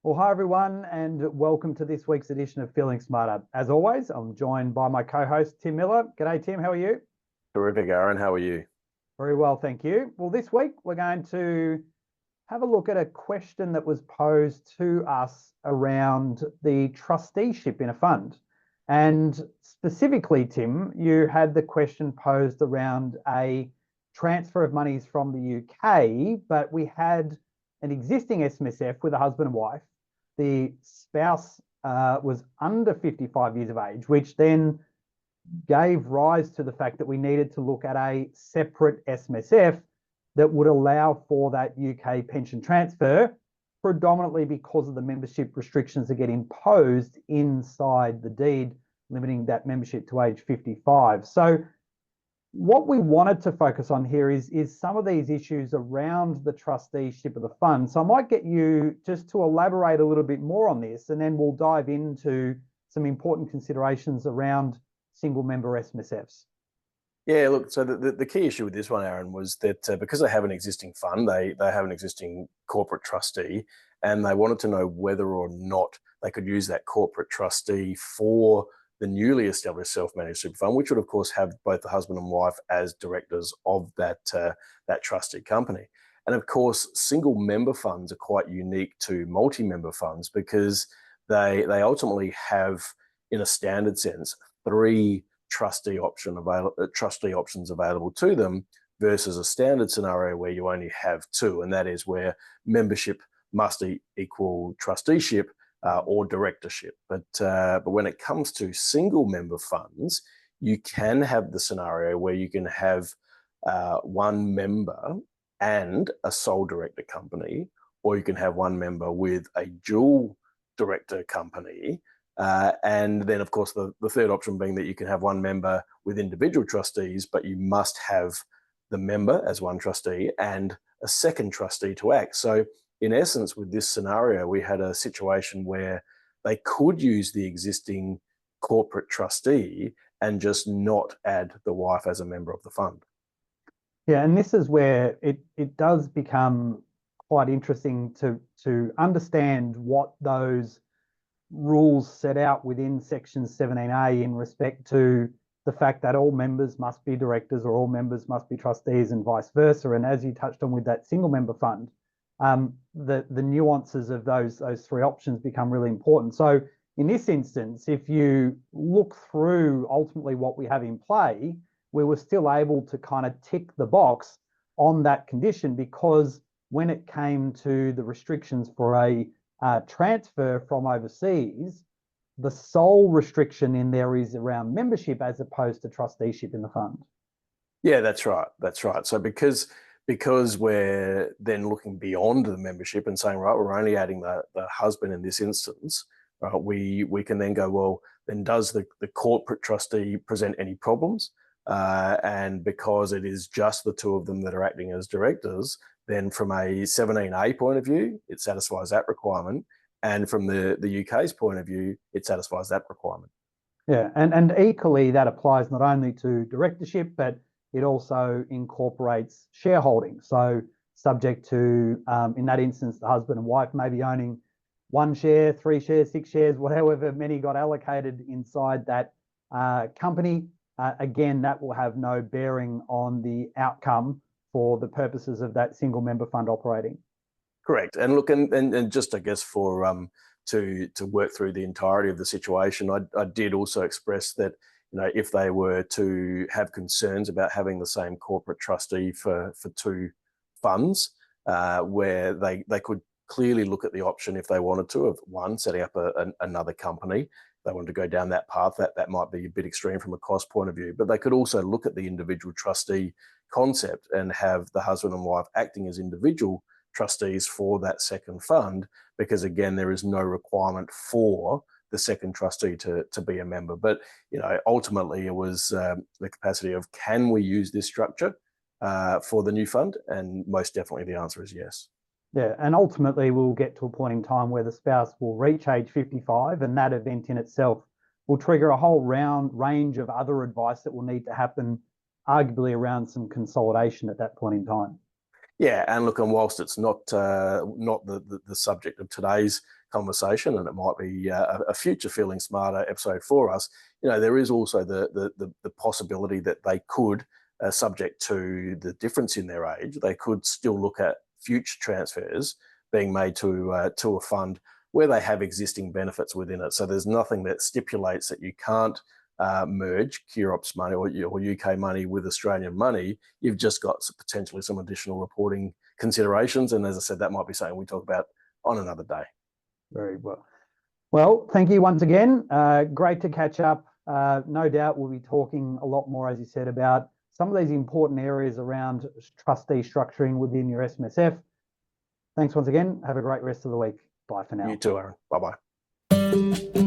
Well, hi everyone, and welcome to this week's edition of Feeling Smarter. As always, I'm joined by my co-host, Tim Miller. G'day, Tim. How are you? Terrific, Aaron. How are you? Very well, thank you. Well, this week we're going to have a look at a question that was posed to us around the trusteeship in a fund. And specifically, Tim, you had the question posed around a transfer of monies from the UK, but we had an existing SMSF with a husband and wife. The spouse was under 55 years of age, which then gave rise to the fact that we needed to look at a separate SMSF that would allow for that UK pension transfer, predominantly because of the membership restrictions that get imposed inside the deed, limiting that membership to age 55. So what we wanted to focus on here is some of these issues around the trusteeship of the fund. So I might get you just to elaborate a little bit more on this, and then we'll dive into some important considerations around single member SMSFs. Yeah, look, so the key issue with this one, Aaron, was that because they have an existing fund, they have an existing corporate trustee, and they wanted to know whether or not they could use that corporate trustee for the newly established self-managed super fund, which would of course have both the husband and wife as directors of that trustee company. And of course, single member funds are quite unique to multi-member funds because they ultimately have, in a standard sense, three trustee options available to them versus a standard scenario where you only have two, and that is where membership must equal trusteeship or directorship. But when it comes to single member funds, you can have the scenario where you can have one member and a sole director company, or you can have one member with a dual director company. And then, of course, the third option being that you can have one member with individual trustees, but you must have the member as one trustee and a second trustee to act. So in essence, with this scenario, we had a situation where they could use the existing corporate trustee and just not add the wife as a member of the fund. Yeah, and this is where it does become quite interesting to understand what those rules set out within Section 17A in respect to the fact that all members must be directors or all members must be trustees and vice versa. And as you touched on with that single member fund, the nuances of those three options become really important. So in this instance, if you look through ultimately what we have in play, we were still able to kind of tick the box on that condition, because when it came to the restrictions for a transfer from overseas, the sole restriction in there is around membership as opposed to trusteeship in the fund. Yeah, that's right. That's right. So because we're then looking beyond the membership and saying, right, we're only adding the husband in this instance, right, we can then go, well, then does the corporate trustee present any problems? And because it is just the two of them that are acting as directors, then from a 17A point of view, it satisfies that requirement. And from the UK's point of view, it satisfies that requirement. Yeah, and equally that applies not only to directorship, but it also incorporates shareholding. So subject to, in that instance, the husband and wife may be owning 1 share, 3 shares, 6 shares, whatever many got allocated inside that company. Again, that will have no bearing on the outcome for the purposes of that single member fund operating. Correct. And look, and just I guess for to work through the entirety of the situation, I did also express that, you know, if they were to have concerns about having the same corporate trustee for two funds, where they could clearly look at the option if they wanted to of one, setting up another company. They wanted to go down that path, that might be a bit extreme from a cost point of view, but they could also look at the individual trustee concept and have the husband and wife acting as individual trustees for that second fund, because again, there is no requirement for the second trustee to be a member. But, you know, ultimately it was the capacity of, can we use this structure for the new fund? And most definitely the answer is yes. Yeah, and ultimately we'll get to a point in time where the spouse will reach age 55, and that event in itself will trigger a whole range of other advice that will need to happen, arguably around some consolidation at that point in time. Yeah, and look, and whilst it's not not the subject of today's conversation, and it might be a future Feeling Smarter episode for us, there is also the possibility that they could, subject to the difference in their age, they could still look at future transfers being made to a fund where they have existing benefits within it. So there's nothing that stipulates that you can't merge QROPS money or UK money with Australian money. You've just got potentially some additional reporting considerations. And as I said, that might be something we talk about on another day. Very well. Well, thank you once again. Great to catch up. No doubt we'll be talking a lot more, as you said, about some of these important areas around trustee structuring within your SMSF. Thanks once again. Have a great rest of the week. Bye for now. You too, Aaron. Bye-bye.